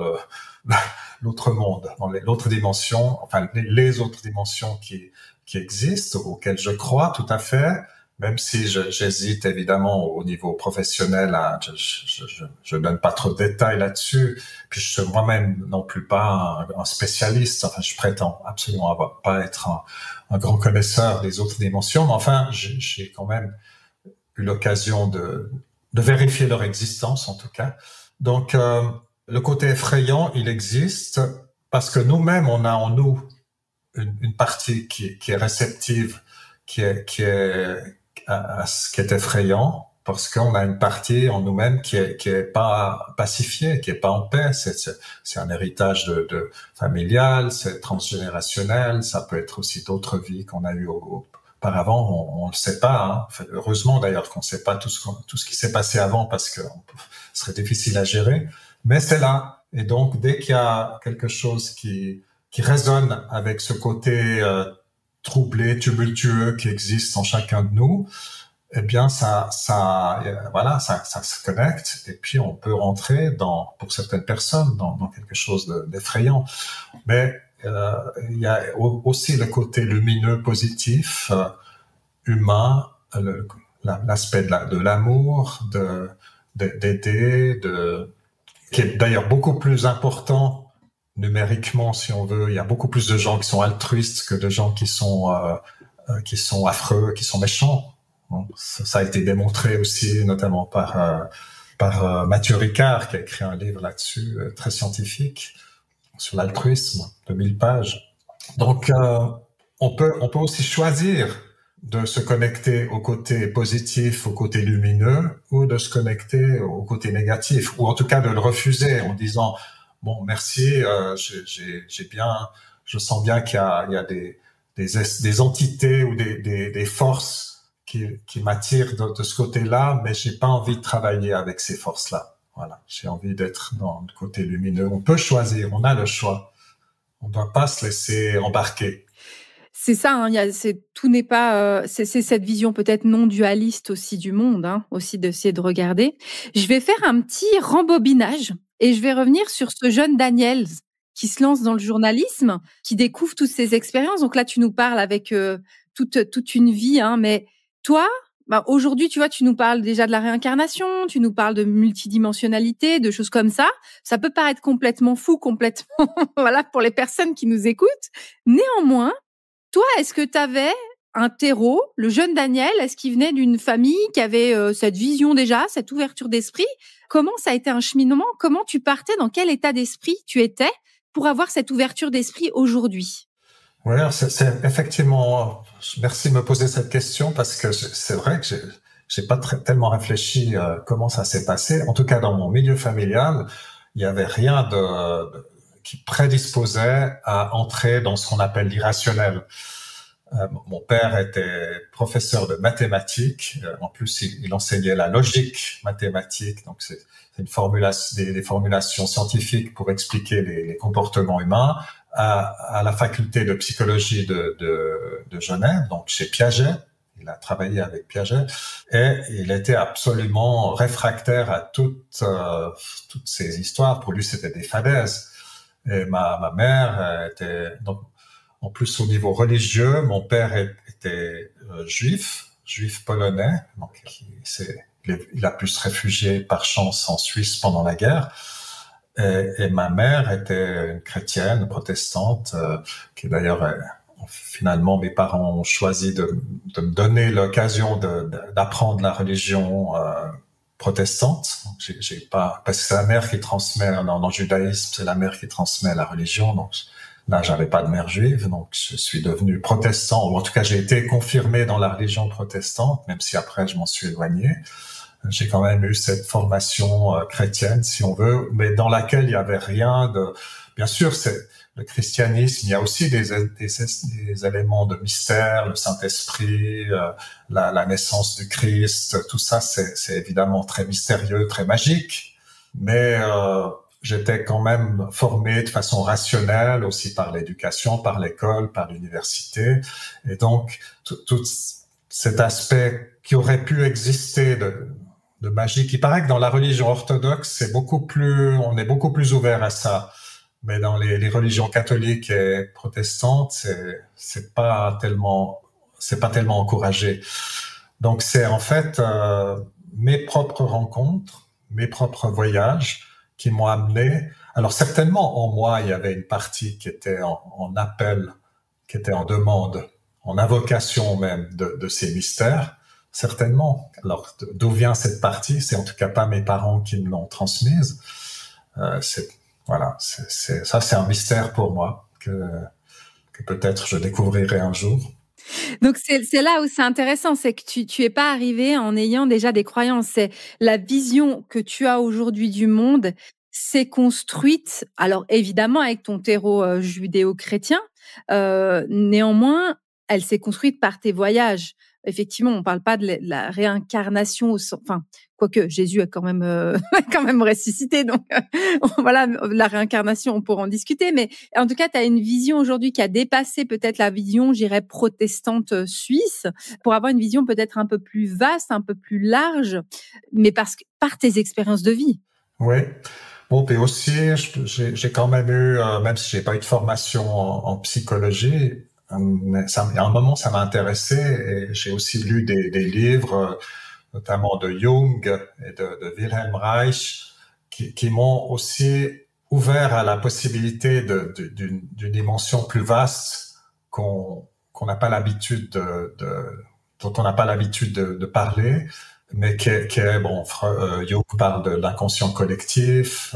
l'autre monde, dans l'autre dimension, enfin les autres dimensions qui existent, auxquelles je crois tout à fait. Même si j'hésite évidemment au niveau professionnel, je donne pas trop de détails là-dessus. Puis je suis moi-même non plus pas un spécialiste. Enfin, je prétends absolument pas être un grand connaisseur des autres dimensions. Mais enfin, j'ai quand même eu l'occasion de vérifier leur existence, en tout cas. Donc, le côté effrayant, il existe parce que nous-mêmes, on a en nous une partie qui est réceptive, qui est à ce qui est effrayant, parce qu'on a une partie en nous-mêmes qui est pas pacifiée, qui est pas en paix. C'est un héritage de familial, c'est transgénérationnel, ça peut être aussi d'autres vies qu'on a eues auparavant, on le sait pas. Enfin, heureusement d'ailleurs qu'on sait pas tout ce qui s'est passé avant, parce que ce serait difficile à gérer. Mais c'est là, et donc dès qu'il y a quelque chose qui résonne avec ce côté troublé, tumultueux qui existe en chacun de nous, eh bien ça se connecte, et puis on peut rentrer pour certaines personnes dans quelque chose d'effrayant. Mais il y a aussi le côté lumineux, positif, humain, l'aspect de l'amour, d'aider, qui est d'ailleurs beaucoup plus important numériquement, si on veut. Il y a beaucoup plus de gens qui sont altruistes que de gens qui sont affreux, qui sont méchants. Ça a été démontré aussi, notamment par Mathieu Ricard, qui a écrit un livre là-dessus, très scientifique, sur l'altruisme, de 1000 pages. Donc, on peut aussi choisir de se connecter au côté positif, au côté lumineux, ou de se connecter au côté négatif, ou en tout cas de le refuser en disant bon, merci, je sens bien qu'il y a des entités ou des forces qui m'attire de ce côté-là, mais j'ai pas envie de travailler avec ces forces-là. Voilà, j'ai envie d'être dans le côté lumineux. On peut choisir, on a le choix. On ne doit pas se laisser embarquer. C'est ça, hein, tout n'est pas. C'est cette vision peut-être non dualiste aussi du monde, hein, aussi d'essayer de regarder. Je vais faire un petit rembobinage et je vais revenir sur ce jeune Daniel qui se lance dans le journalisme, qui découvre toutes ces expériences. Donc là, tu nous parles avec toute une vie, hein, mais toi, aujourd'hui, tu vois, tu nous parles déjà de la réincarnation, tu nous parles de multidimensionnalité, de choses comme ça. Ça peut paraître complètement fou, complètement, voilà, pour les personnes qui nous écoutent. Néanmoins, toi, est-ce que tu avais un terreau, le jeune Daniel, est-ce qu'il venait d'une famille qui avait cette vision déjà, cette ouverture d'esprit? Comment ça a été un cheminement? Comment tu partais? Dans quel état d'esprit tu étais pour avoir cette ouverture d'esprit aujourd'hui? Oui, c'est effectivement, merci de me poser cette question parce que c'est vrai que j'ai pas tellement réfléchi comment ça s'est passé. En tout cas, dans mon milieu familial, il y avait rien qui prédisposait à entrer dans ce qu'on appelle l'irrationnel. Mon père était professeur de mathématiques. En plus, il enseignait la logique mathématique. Donc, c'est une des formulations scientifiques pour expliquer les comportements humains à la faculté de psychologie de Genève, donc chez Piaget. Il a travaillé avec Piaget et il était absolument réfractaire à toutes ces histoires. Pour lui, c'était des falaises. Et ma mère était donc, en plus au niveau religieux, mon père était juif polonais, donc il a pu se réfugier par chance en Suisse pendant la guerre. Et ma mère était une chrétienne protestante, qui d'ailleurs finalement mes parents ont choisi de me donner l'occasion d'apprendre la religion protestante. J'ai pas, parce que c'est la mère qui transmet dans le judaïsme, c'est la mère qui transmet la religion. Donc là, j'avais pas de mère juive, donc je suis devenu protestant, ou en tout cas j'ai été confirmé dans la religion protestante, même si après je m'en suis éloigné. J'ai quand même eu cette formation chrétienne, si on veut, mais dans laquelle il y avait rien de. Bien sûr, c'est le christianisme. Il y a aussi des éléments de mystère, le Saint-Esprit, la naissance du Christ. Tout ça, c'est évidemment très mystérieux, très magique. Mais j'étais quand même formé de façon rationnelle aussi par l'éducation, par l'école, par l'université, et donc tout cet aspect qui aurait pu exister de magie, qui paraît que dans la religion orthodoxe, on est beaucoup plus ouvert à ça. Mais dans les religions catholiques et protestantes, c'est pas tellement encouragé. Donc c'est en fait mes propres rencontres, mes propres voyages qui m'ont amené. Alors certainement en moi, il y avait une partie qui était en appel, qui était en demande, en invocation même de ces mystères. Certainement. Alors, d'où vient cette partie? C'est en tout cas pas mes parents qui me l'ont transmise. C'est un mystère pour moi que peut-être je découvrirai un jour. Donc c'est là où c'est intéressant, c'est que tu es pas arrivé en ayant déjà des croyances. C'est la vision que tu as aujourd'hui du monde s'est construite. Alors évidemment avec ton terreau judéo-chrétien, néanmoins elle s'est construite par tes voyages. Effectivement, on parle pas de la réincarnation, enfin, quoique Jésus a quand même ressuscité, donc voilà, la réincarnation, on pourra en discuter, mais en tout cas, tu as une vision aujourd'hui qui a dépassé peut-être la vision, j'irais, protestante suisse, pour avoir une vision peut-être un peu plus vaste, un peu plus large, mais par tes expériences de vie. Oui. Bon, puis aussi, j'ai quand même eu, même si j'ai pas eu de formation en psychologie, à un moment, ça m'a intéressé et j'ai aussi lu des livres, notamment de Jung et de Wilhelm Reich, qui m'ont aussi ouvert à la possibilité d'une dimension plus vaste qu'on n'a pas l'habitude dont on n'a pas l'habitude de parler, mais qui est bon. Jung parle de l'inconscient collectif.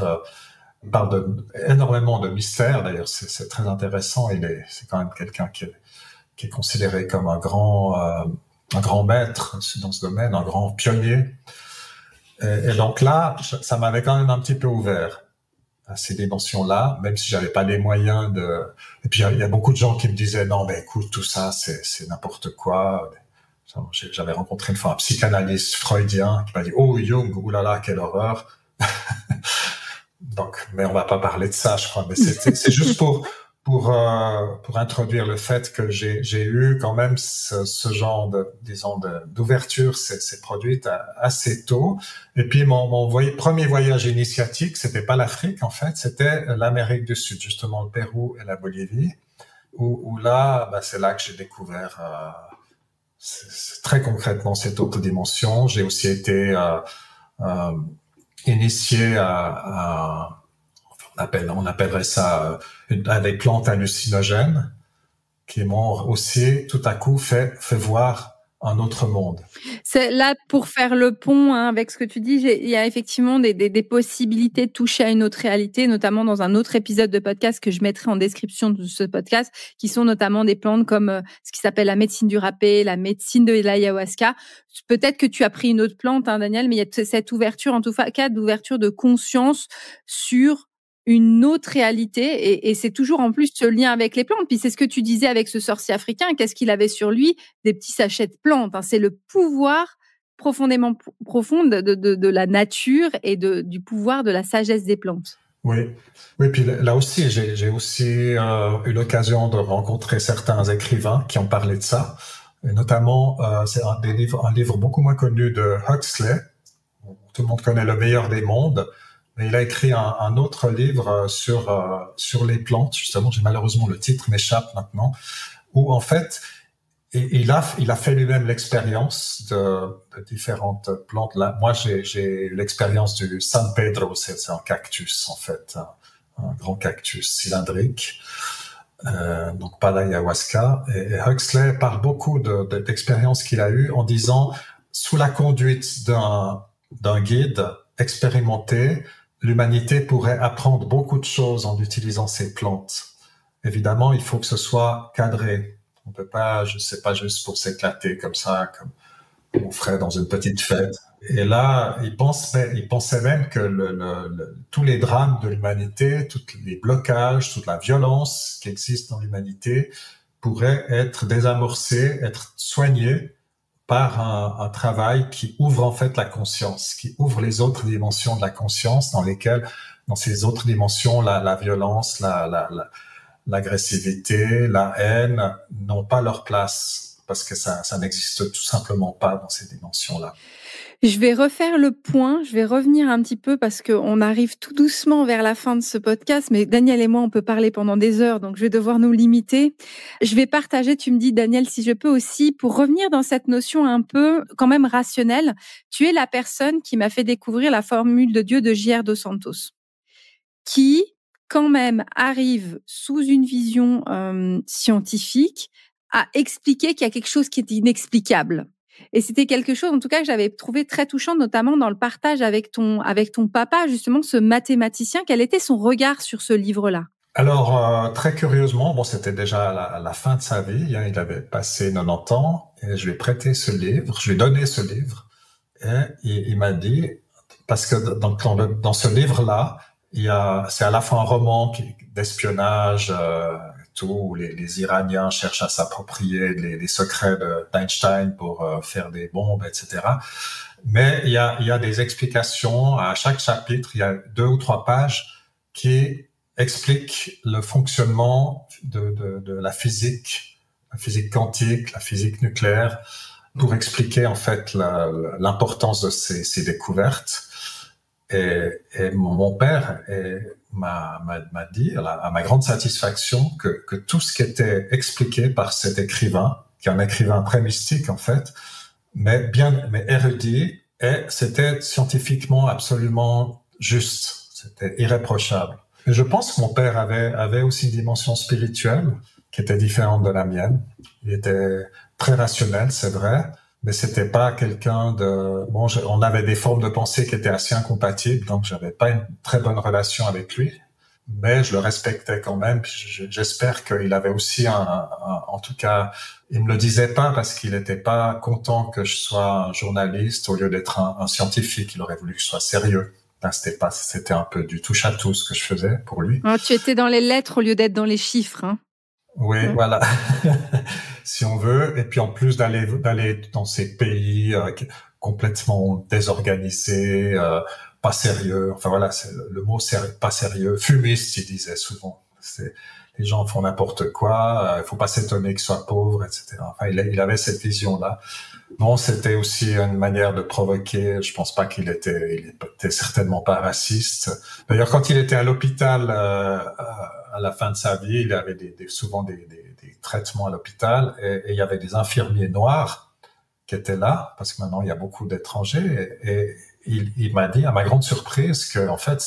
Il parle énormément de mystères, d'ailleurs, c'est très intéressant. C'est quand même quelqu'un qui est considéré comme un grand maître dans ce domaine, un grand pionnier. Et donc là, ça m'avait quand même un petit peu ouvert à ces dimensions-là, même si j'avais pas les moyens Et puis il y a beaucoup de gens qui me disaient non, mais écoute, tout ça, c'est n'importe quoi. J'avais rencontré une fois un psychanalyste freudien qui m'a dit « Oh, Jung, oulala, quelle horreur !» Donc, mais on va pas parler de ça, je crois. Mais c'est juste pour introduire le fait que j'ai eu quand même ce genre d'ouverture s'est produite assez tôt. Et puis mon premier voyage initiatique, c'était pas l'Afrique en fait, c'était l'Amérique du Sud, justement le Pérou et la Bolivie, où là, c'est là que j'ai découvert très concrètement cette autre dimension. J'ai aussi été initié on appellerait ça à des plantes hallucinogènes qui m'ont aussi tout à coup fait voir un autre monde. C'est là pour faire le pont avec ce que tu dis. Il y a effectivement des possibilités de toucher à une autre réalité, notamment dans un autre épisode de podcast que je mettrai en description de ce podcast, qui sont notamment des plantes comme ce qui s'appelle la médecine du râpé, la médecine de l'ayahuasca. Peut-être que tu as pris une autre plante, Daniel, mais il y a cette ouverture, en tout cas, d'ouverture de conscience sur une autre réalité et c'est toujours en plus ce lien avec les plantes. Puis c'est ce que tu disais avec ce sorcier africain. Qu'est-ce qu'il avait sur lui? Des petits sachets de plantes. C'est le pouvoir profondément profond de la nature et du pouvoir de la sagesse des plantes. Oui. Puis là aussi, j'ai aussi eu l'occasion de rencontrer certains écrivains qui ont parlé de ça. Et notamment, c'est un livre beaucoup moins connu de Huxley. Tout le monde connaît Le meilleur des mondes. Mais il a écrit un autre livre sur les plantes, justement. Malheureusement, le titre m'échappe maintenant, où en fait, il a fait lui-même l'expérience de différentes plantes. Là, moi, j'ai eu l'expérience du San Pedro, c'est un cactus en fait, un grand cactus cylindrique, donc pas l'ayahuasca. Et Huxley parle beaucoup d'expériences qu'il a eues en disant, sous la conduite d'un guide expérimenté, l'humanité pourrait apprendre beaucoup de choses en utilisant ces plantes. Évidemment, il faut que ce soit cadré. On peut pas, c'est pas juste pour s'éclater comme ça, comme on ferait dans une petite fête. Et là, il pensait même que tous les drames de l'humanité, tous les blocages, toute la violence qui existe dans l'humanité pourraient être désamorcés, être soignés par un travail qui ouvre en fait la conscience, qui ouvre les autres dimensions de la conscience dans ces autres dimensions, la violence, l'agressivité, la haine n'ont pas leur place parce que ça n'existe tout simplement pas dans ces dimensions-là. Je vais refaire le point, je vais revenir un petit peu parce qu'on arrive tout doucement vers la fin de ce podcast, mais Daniel et moi, on peut parler pendant des heures, donc je vais devoir nous limiter. Je vais partager, tu me dis, Daniel, si je peux aussi, pour revenir dans cette notion un peu quand même rationnelle, tu es la personne qui m'a fait découvrir la formule de Dieu de J.R. Dos Santos, qui quand même arrive sous une vision scientifique à expliquer qu'il y a quelque chose qui est inexplicable. Et c'était quelque chose, en tout cas, que j'avais trouvé très touchant, notamment dans le partage avec ton papa, justement, ce mathématicien. Quel était son regard sur ce livre-là? Alors, très curieusement, c'était déjà à la fin de sa vie. Il avait passé 90 ans et je lui ai prêté ce livre, je lui ai donné ce livre. Et il m'a dit, parce que dans ce livre-là, c'est à la fois un roman d'espionnage, où les Iraniens cherchent à s'approprier les secrets d'Einstein pour faire des bombes, etc. Mais il y a des explications à chaque chapitre. Il y a 2 ou 3 pages qui expliquent le fonctionnement de la physique quantique, la physique nucléaire, pour expliquer en fait l'importance de ces découvertes. Et mon père m'a dit, à ma grande satisfaction, que tout ce qui était expliqué par cet écrivain, qui est un écrivain très mystique en fait, mais érudit, et c'était scientifiquement absolument juste, c'était irréprochable. Et je pense que mon père avait aussi une dimension spirituelle qui était différente de la mienne. Il était très rationnel, c'est vrai, mais c'était pas quelqu'un on avait des formes de pensée qui étaient assez incompatibles, donc j'avais pas une très bonne relation avec lui, mais je le respectais quand même. Puis j'espère qu'il avait aussi en tout cas, il me le disait pas parce qu'il était pas content que je sois un journaliste au lieu d'être un scientifique. Il aurait voulu que je sois sérieux. Là, c'était un peu du touche à tout ce que je faisais pour lui. Oh, tu étais dans les lettres au lieu d'être dans les chiffres, hein. Oui, voilà. Si on veut. mieux. Et puis en plus d'aller dans ces pays complètement désorganisés, pas sérieux. Enfin voilà, le mot pas sérieux. Fumiste, il disait souvent. Les gens font n'importe quoi. Il faut pas s'étonner qu'ils soient pauvres, etc. Enfin, il avait cette vision-là. Non, c'était aussi une manière de provoquer. Je pense pas il était certainement pas raciste. D'ailleurs, quand il était à l'hôpital à la fin de sa vie, il avait souvent des traitements à l'hôpital et il y avait des infirmiers noirs qui étaient là parce que maintenant il y a beaucoup d'étrangers et il m'a dit à ma grande surprise que en fait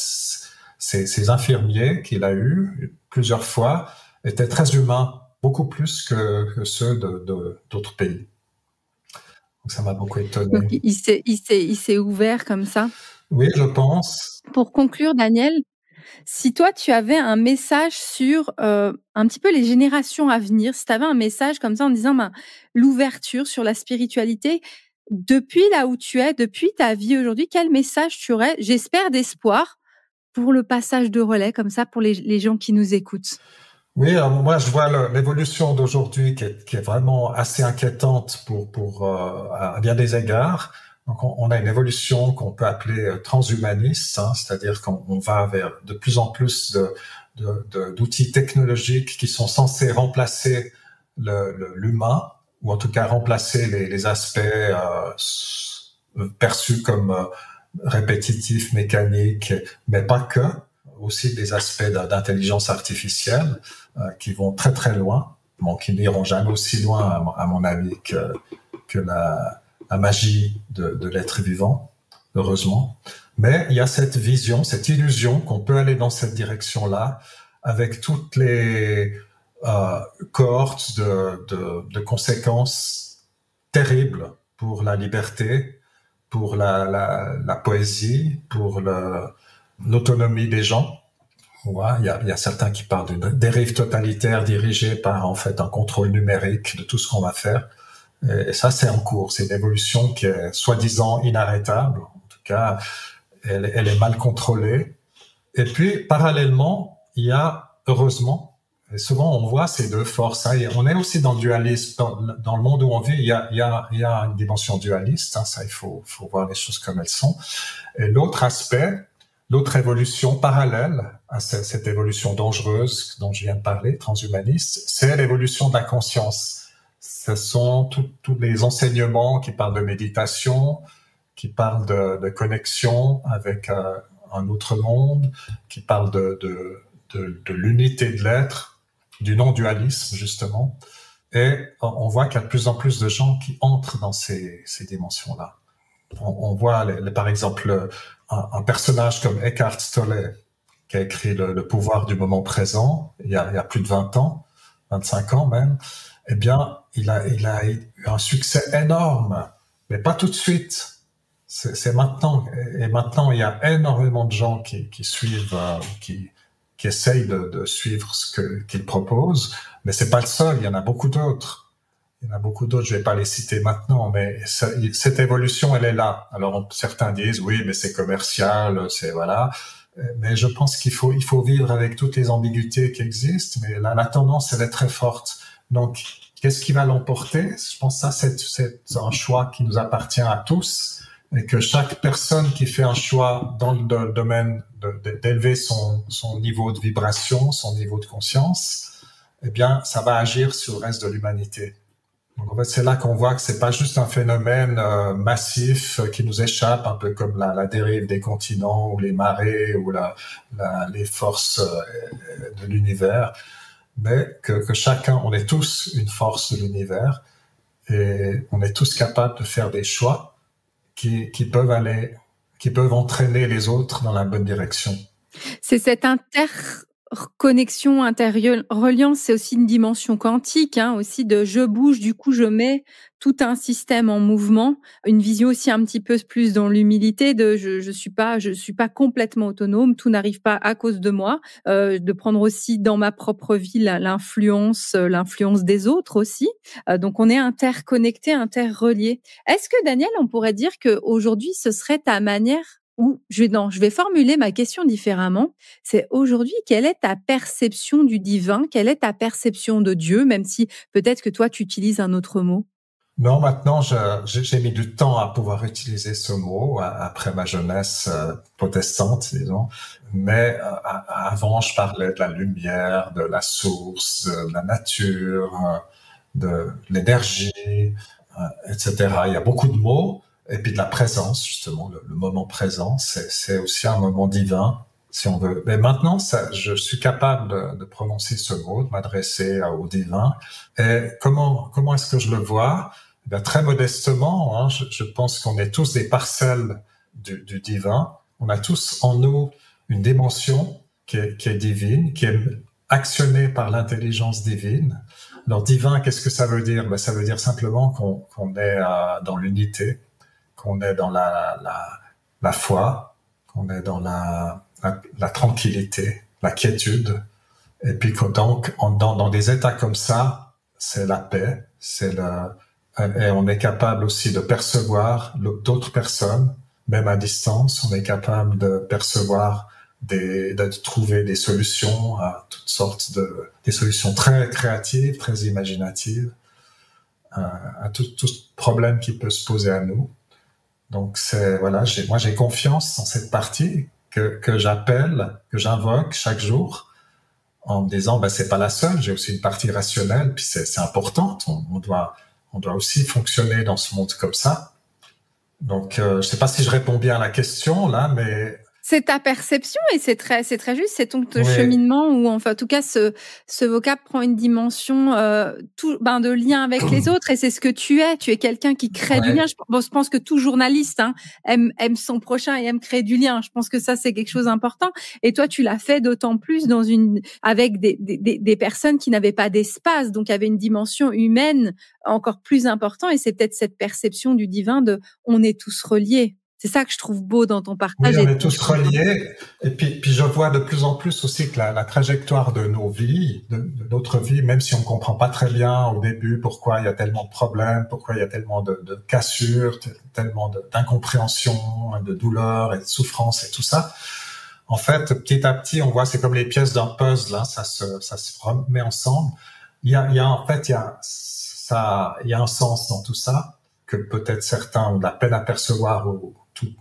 ces infirmiers qu'il a eu plusieurs fois étaient très humains, beaucoup plus que ceux d'autres pays. Donc ça m'a beaucoup étonné. Donc il s'est ouvert comme ça. Oui, je pense. Pour conclure, Daniel, si toi tu avais un message sur un petit peu les générations à venir, si tu avais un message comme ça en disant l'ouverture sur la spiritualité, depuis là où tu es, depuis ta vie aujourd'hui, quel message tu aurais, j'espère, d'espoir pour le passage de relais comme ça pour les gens qui nous écoutent? Oui, alors moi je vois l'évolution d'aujourd'hui qui est vraiment assez inquiétante à bien des égards. Donc on a une évolution qu'on peut appeler transhumaniste, hein, c'est-à-dire qu'on va vers de plus en plus d'outils technologiques qui sont censés remplacer l'humain, ou en tout cas remplacer les aspects perçus comme répétitifs, mécaniques, mais pas que, aussi des aspects d'intelligence artificielle qui vont très très loin, bon, qui n'iront jamais aussi loin à mon avis que la magie de l'être vivant, heureusement. Mais il y a cette vision, cette illusion qu'on peut aller dans cette direction-là avec toutes les cohortes de conséquences terribles pour la liberté, pour la poésie, pour l'autonomie des gens. Ouais, il y a certains qui parlent d'une dérive totalitaire dirigée par en fait un contrôle numérique de tout ce qu'on va faire. Et ça, c'est en cours. C'est une évolution qui est soi-disant inarrêtable. En tout cas, elle est mal contrôlée. Et puis, parallèlement, il y a, heureusement, et souvent on voit ces deux forces. Hein, on est aussi dans le dualisme. Dans le monde où on vit, il y a une dimension dualiste. Hein, ça, il faut voir les choses comme elles sont. Et l'autre aspect, l'autre évolution parallèle à cette évolution dangereuse dont je viens de parler, transhumaniste, c'est l'évolution de la conscience. Ce sont tous les enseignements qui parlent de méditation, qui parlent de connexion avec un autre monde, qui parlent de l'unité de l'être, du non-dualisme justement. Et on voit qu'il y a de plus en plus de gens qui entrent dans ces dimensions-là. On voit par exemple un personnage comme Eckhart Tolle, qui a écrit le pouvoir du moment présent il y a plus de 20 ans, 25 ans même. Eh bien, il a eu un succès énorme, mais pas tout de suite. C'est maintenant. Et maintenant, il y a énormément de gens qui suivent, qui essayent de suivre qu'il propose. Mais c'est pas le seul. Il y en a beaucoup d'autres. Il y en a beaucoup d'autres. Je vais pas les citer maintenant, mais cette évolution, elle est là. Alors, certains disent, oui, mais c'est commercial, c'est voilà. Mais je pense qu'il faut vivre avec toutes les ambiguïtés qui existent. Mais la tendance, elle est très forte. Donc, qu'est-ce qui va l'emporter? Je pense que ça, c'est un choix qui nous appartient à tous et que chaque personne qui fait un choix dans le domaine d'élever son niveau de vibration, son niveau de conscience, eh bien, ça va agir sur le reste de l'humanité. Donc, en fait, c'est là qu'on voit que c'est pas juste un phénomène massif qui nous échappe, un peu comme la dérive des continents ou les marées ou les forces de l'univers, mais que chacun, on est tous une force de l'univers et on est tous capables de faire des choix qui peuvent entraîner les autres dans la bonne direction. C'est cette interconnexion, interreliance, c'est aussi une dimension quantique, hein, aussi de je bouge, du coup je mets tout un système en mouvement, une vision aussi un petit peu plus dans l'humilité de je suis pas complètement autonome, tout n'arrive pas à cause de moi, de prendre aussi dans ma propre vie l'influence des autres aussi. Donc on est interconnectés, interreliés. Est-ce que Daniel, on pourrait dire que aujourd'hui ce serait ta manière je vais formuler ma question différemment. C'est aujourd'hui, quelle est ta perception du divin? Quelle est ta perception de Dieu, même si peut-être que toi, tu utilises un autre mot? Non, maintenant, j'ai mis du temps à pouvoir utiliser ce mot après ma jeunesse protestante, disons. Mais avant, je parlais de la lumière, de la source, de la nature, de l'énergie, etc. Il y a beaucoup de mots. Et puis de la présence, justement, le moment présent, c'est aussi un moment divin, si on veut. Mais maintenant, je suis capable de prononcer ce mot, de m'adresser au divin. Et comment est-ce que je le vois? Ben, très modestement, hein, je pense qu'on est tous des parcelles du divin. On a tous en nous une dimension qui est divine, qui est actionnée par l'intelligence divine. Alors divin, qu'est-ce que ça veut dire? Ben, ça veut dire simplement qu'on est dans l'unité, qu'on est dans la foi, qu'on est dans la tranquillité, la quiétude. Et puis donc, dans des états comme ça, c'est la paix, et on est capable aussi de percevoir d'autres personnes, même à distance. On est capable de percevoir de trouver des solutions à toutes sortes des solutions très créatives, très imaginatives, à tout problème qui peut se poser à nous. Donc voilà, moi j'ai confiance en cette partie que j'appelle, que j'invoque chaque jour, en me disant ben c'est pas la seule, j'ai aussi une partie rationnelle, puis c'est important, on doit aussi fonctionner dans ce monde comme ça. Donc je sais pas si je réponds bien à la question là, mais c'est ta perception et c'est très juste, c'est ton cheminement où enfin en tout cas ce vocable prend une dimension de lien avec les autres et c'est ce que tu es quelqu'un qui crée du lien. Je pense que tout journaliste aime son prochain et aime créer du lien. Je pense que ça c'est quelque chose d'important et toi tu l'as fait d'autant plus avec des personnes qui n'avaient pas d'espace, donc avait une dimension humaine encore plus importante et c'est peut-être cette perception du divin de on est tous reliés. C'est ça que je trouve beau dans ton partage. Oui, on est tous reliés. Et puis je vois de plus en plus aussi que la trajectoire de nos vies, de notre vie, même si on comprend pas très bien au début pourquoi il y a tellement de problèmes, pourquoi il y a tellement de cassures, tellement d'incompréhension, de douleur et de souffrance et tout ça. En fait, petit à petit, on voit, c'est comme les pièces d'un puzzle, hein, ça se remet ensemble. Il y a un sens dans tout ça que peut-être certains ont de la peine à percevoir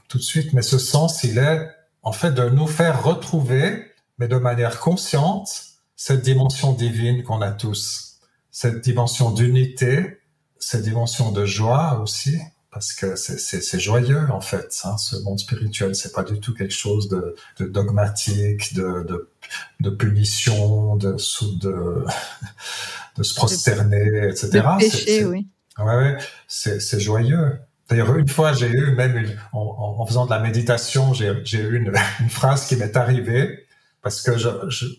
tout de suite, mais ce sens, il est en fait de nous faire retrouver, mais de manière consciente, cette dimension divine qu'on a tous, cette dimension d'unité, cette dimension de joie aussi, parce que c'est joyeux en fait, hein, ce monde spirituel, c'est pas du tout quelque chose de dogmatique, de punition, de se prosterner, etc. De péché, oui. Ouais, c'est joyeux. D'ailleurs, une fois, j'ai eu même en faisant de la méditation, j'ai eu une phrase qui m'est arrivée parce que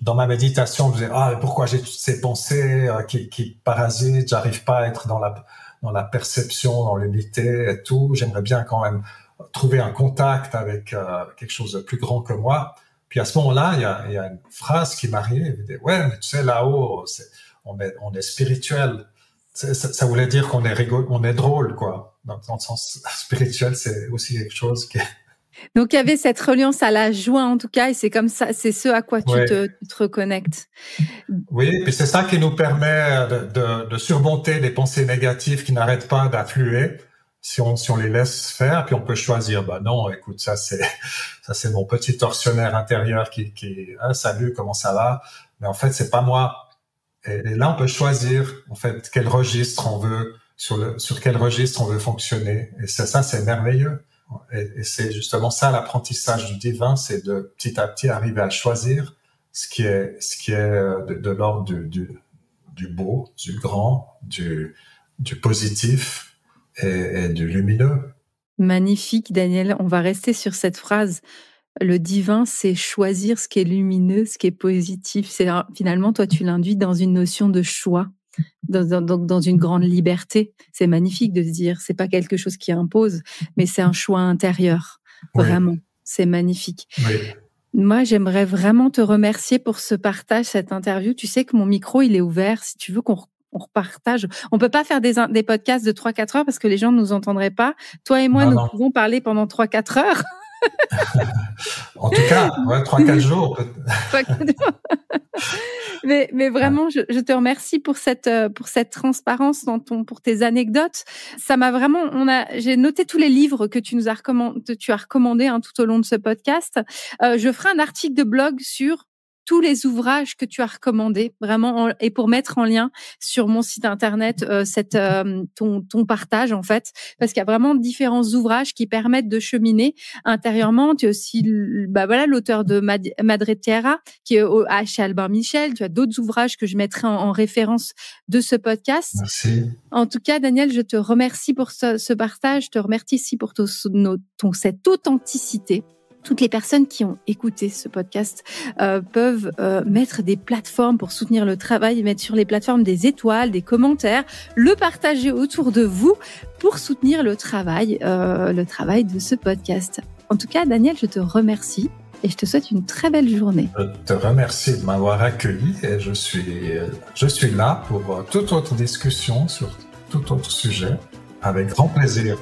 dans ma méditation, je disais pourquoi j'ai toutes ces pensées qui parasitent, j'arrive pas à être dans la perception, dans l'unité et tout. J'aimerais bien quand même trouver un contact avec quelque chose de plus grand que moi. Puis à ce moment-là, il y a une phrase qui m'arrive. Elle dit ouais, mais tu sais là-haut, on est spirituel. Ça voulait dire qu'on est drôle, quoi. Dans le sens spirituel, c'est aussi quelque chose qui est... Donc, il y avait cette reliance à la joie, en tout cas, et c'est comme ça, c'est ce à quoi tu te reconnectes. Oui, puis c'est ça qui nous permet de surmonter les pensées négatives qui n'arrêtent pas d'affluer. Si on les laisse faire, puis on peut choisir, non, écoute, ça c'est mon petit tortionnaire intérieur qui salut, comment ça va? Mais en fait, c'est pas moi. Et là, on peut choisir, en fait, quel registre on veut, sur quel registre on veut fonctionner. Et ça, c'est merveilleux. Et c'est justement ça, l'apprentissage du divin, c'est de petit à petit arriver à choisir ce qui est de l'ordre du beau, du grand, du positif et du lumineux. Magnifique, Daniel. On va rester sur cette phrase. Le divin, c'est choisir ce qui est lumineux, ce qui est positif. Finalement, toi, tu l'induis dans une notion de choix, dans une grande liberté. C'est magnifique de se dire, c'est pas quelque chose qui impose, mais c'est un choix intérieur. Vraiment, oui. C'est magnifique. Oui. Moi, j'aimerais vraiment te remercier pour ce partage, cette interview. Tu sais que mon micro, il est ouvert. Si tu veux qu'on repartage. On peut pas faire des podcasts de 3-4 heures parce que les gens ne nous entendraient pas. Toi et moi, nous pouvons parler pendant 3-4 heures. En tout cas, 3-4 jours. Mais vraiment, je te remercie pour cette transparence pour tes anecdotes. Ça m'a vraiment, j'ai noté tous les livres que tu as recommandés tout au long de ce podcast. Je ferai un article de blog sur tous les ouvrages que tu as recommandés, vraiment, et pour mettre en lien sur mon site internet ton partage, en fait, parce qu'il y a vraiment différents ouvrages qui permettent de cheminer intérieurement. Tu es aussi l'auteur de Madre Tierra, qui est chez Albin Michel. Tu as d'autres ouvrages que je mettrai en référence de ce podcast. Merci. En tout cas, Daniel, je te remercie pour ce partage. Je te remercie aussi pour cette authenticité. Toutes les personnes qui ont écouté ce podcast peuvent mettre des plateformes pour soutenir le travail, mettre sur les plateformes des étoiles, des commentaires, le partager autour de vous pour soutenir le travail de ce podcast. En tout cas, Daniel, je te remercie et je te souhaite une très belle journée. Je te remercie de m'avoir accueilli et je suis là pour toute autre discussion sur tout autre sujet avec grand plaisir.